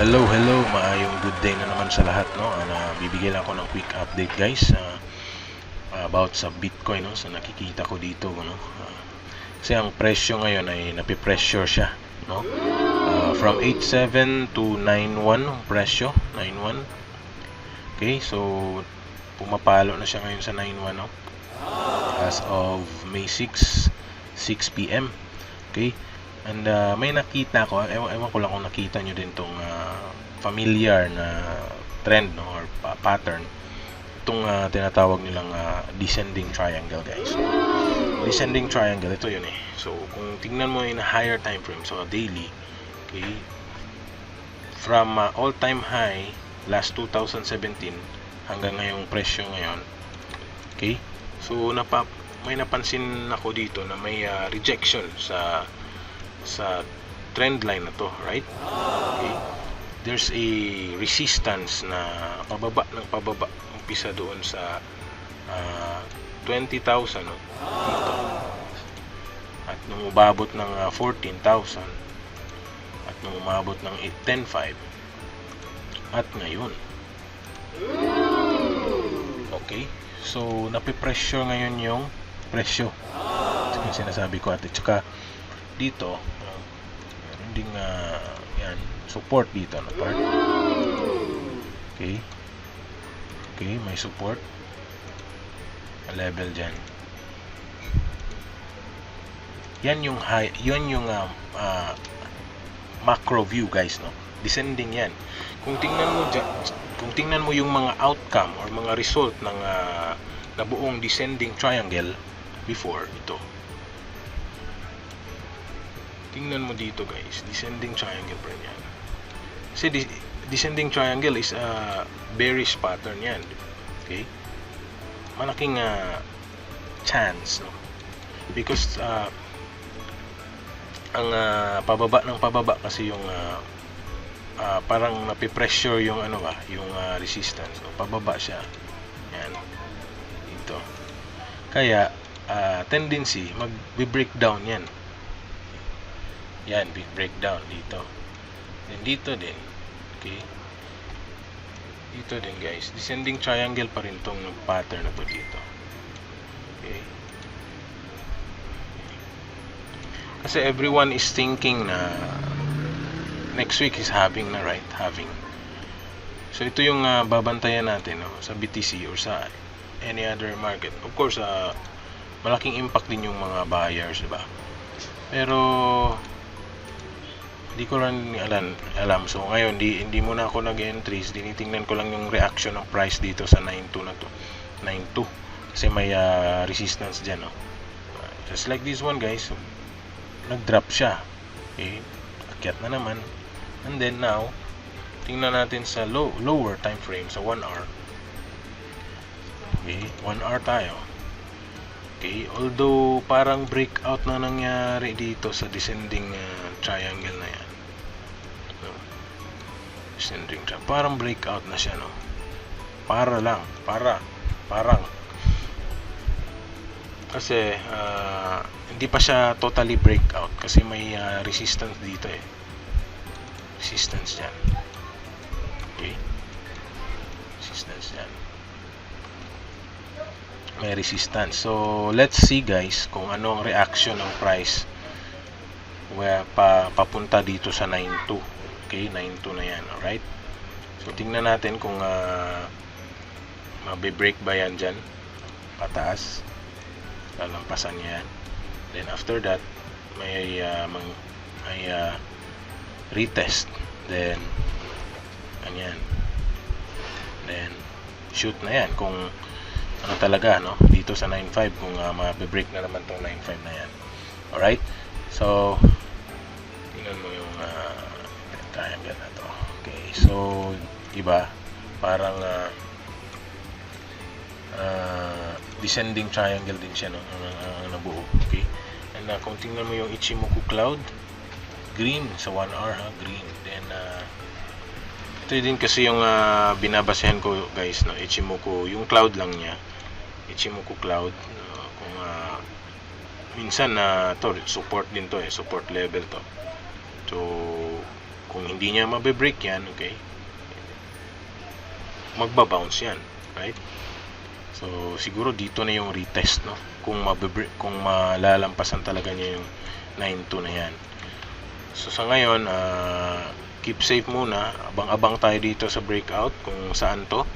Hello, maayong good day na naman sa lahat, no. Bibigyan lang ako ng quick update, guys, about sa Bitcoin, no. So nakikita ko dito, no. Kasi ang presyo ngayon ay napipressure siya, no. From 87 to 91 ang presyo, 91. Okay, so pumapalo na siya ngayon sa 91, no. As of May 6 PM. Okay. And may nakita ko, ewan ko lang kung nakita nyo din tong familiar na trend, no, or pattern, itong tinatawag nilang descending triangle, guys. Descending triangle, ito yun eh. So kung tingnan mo in a higher time frame, so daily, okay, from all-time high last 2017 hanggang ngayong presyo ngayon, okay, so may napansin ako dito na may rejection sa trend line na to, right? Okay. There's a resistance na pababa ng pababa, umpisa doon sa 20,000, no? Dito. At nung umabot ng 14,000 at nung umabot ng 10,500 at ngayon. Okay? So napipressure ngayon yung presyo. Ito yung sinasabi ko, at saka dito meron ding yan, support dito na part. Okay, may support level dyan. Yan yung high, yan yung macro view, guys, no. Descending yan. Kung tingnan mo yung mga outcome or mga result ng nabuong descending triangle before ito, tingnan mo dito, guys, descending triangle pa rin yan. Kasi descending triangle is a bearish pattern yan. Okay, malaking chance, no? Because ang pababa ng pababa kasi yung parang napipressure yung yung resistance, no? Pababa siya yan dito, kaya tendency mag-breakdown yan. Yan, big breakdown dito. Then dito din. Okay. Dito din, guys. Descending triangle pa rin tong pattern na to dito. Okay. Kasi everyone is thinking na next week is halving na, right? Halving. So ito yung babantayan natin, no, sa BTC or sa any other market. Of course, malaking impact din yung mga buyers, diba? Pero hindi ko lang alam. So ngayon hindi muna ako nag-entries, tinitingnan ko lang yung reaction ng price dito sa 92 na to, 92, kasi may resistance dyan, no? Just like this one, guys. So, nag-drop siya, okay, akyat na naman, and then now tingnan natin sa lower time frame, sa 1 hour. Okay, 1 hour tayo. Okay, although parang breakout na nangyari dito sa descending triangle na yan, no? Descending triangle, parang breakout na siya, no? Parang kasi hindi pa siya totally breakout kasi may resistance dito eh. Resistance dyan. Okay, resistance dyan, may resistance. So let's see, guys, kung ano ang reaction ng price papunta dito sa 92. Okay, 92 na yan. Alright, so tingnan natin kung mabe-break ba yan dyan pataas, lalampasan niya yan. Then after that may retest, then ganyan, then shoot na yan kung ano talaga, no, dito sa 9.5, kung mabe-break na naman tong 9.5 na yan. Alright, so tingnan mo yung triangle na to. Okay, so iba, parang descending triangle din siya, no, ang nabuo. Okay, and kung tingnan mo yung Ichimoku cloud, green sa 1 hour, green. Then ito din kasi yung binabasehan ko, guys, no, Ichimoku, yung cloud lang niya, Ichimoku cloud. Kung minsan to support din to, support level to. So kung hindi niya mabe-break yan, okay, magba-bounce yan, right? So siguro dito na yung retest, no, kung kung malalampasan talaga niya yung 9.2 na yan. So sa ngayon, keep safe muna, abang-abang tayo dito sa breakout kung saan to,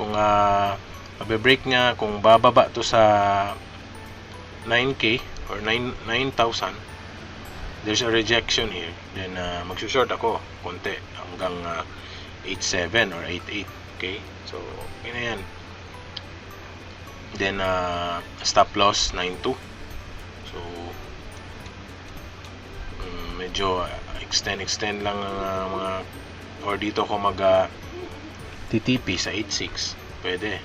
kung mabe-break niya, kung bababa to sa 9k or 9,000, there's a rejection here, then magsushort ako konti hanggang 8.7 or 8.8, okay? So yun na yan. Then stop loss 9.2. So medyo extend lang ang mga, or dito ako mag TTP sa 8.6, pwede.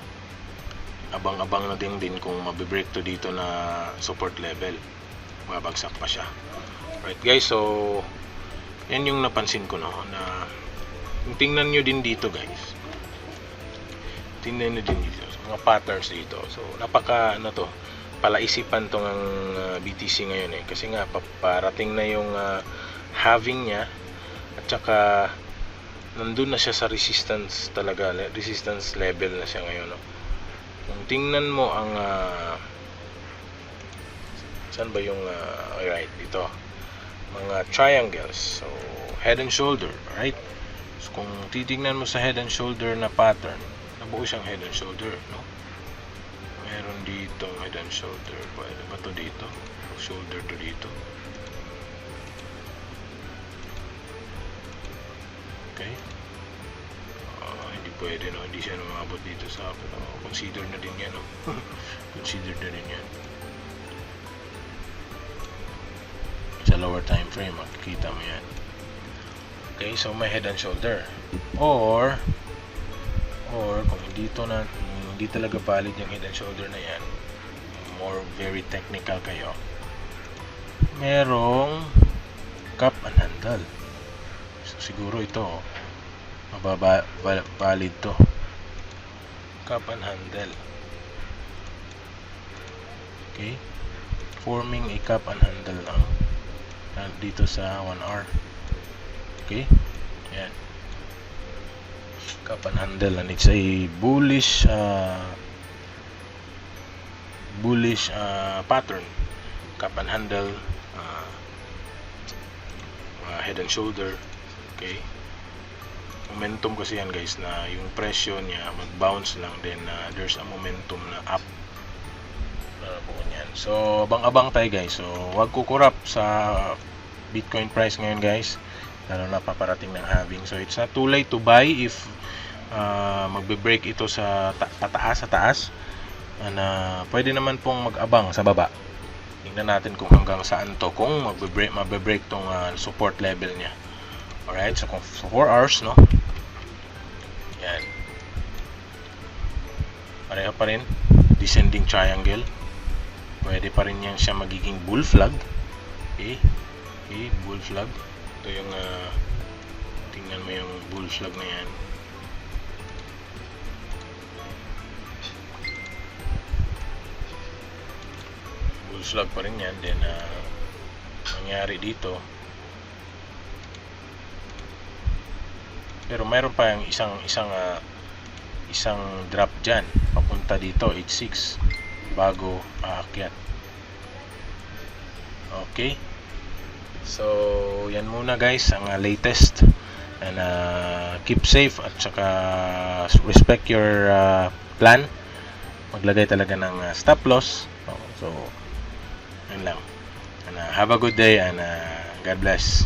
Abang-abang na din kung mabe-break to dito na support level, babagsak pa siya. Right guys, so yan yung napansin ko, no, na tingnan nyo din dito guys, tingnan nyo din dito mga patterns dito. So napaka ano to, palaisipan tong ang BTC ngayon kasi nga parating na yung halving niya, at saka nandun na siya sa resistance talaga, resistance level na siya ngayon, no? Kung tingnan mo ang saan ba yung right dito, mga triangles, so head and shoulder, right? So kung titingnan mo sa head and shoulder na pattern, nabuo siyang head and shoulder, no? Meron dito head and shoulder, pwede ba to dito, shoulder to dito, okay? Hindi pwede, no, hindi siya umabot dito sa consider na din yan, no? Consider na din yan sa lower time frame, makikita mo yan. Okay, so may head and shoulder, or kung hindi talaga valid yung head and shoulder na yan, more very technical kayo, merong cup and handle. So siguro ito valid to, cup and handle, okay, forming a cup and handle lang dito sa 1 hour, okay, yan, cup and handle, and it's a bullish pattern, cup and handle, head and shoulder, okay. Momentum kasi yan guys, na yung presyo niya mag-bounce lang, then there's a momentum na up yan. So abang-abang tayo guys, so wag kukurap sa Bitcoin price ngayon guys, lalo na paparating ng halving. So it's not too late to buy if magbe-break ito sa pataas sa taas, and pwede naman pong mag-abang sa baba. Tingnan natin kung hanggang saan to, kung mabe-break tong support level niya. Alright, so kung 4 hours, no, yan, pareho pa rin, descending triangle, pwede pa rin yan siya magiging bull flag, okay, bull flag. Ito yung tingnan mo yung bull flag na yan, bull flag pa rin yan. Then nangyari dito, pero mayroon pa yung isang drop dyan papunta dito 8.6 bago aakyat. Okay, so yan muna guys ang latest, and keep safe, at saka respect your plan, maglagay talaga ng stop loss. So yan lang, and have a good day, and God bless.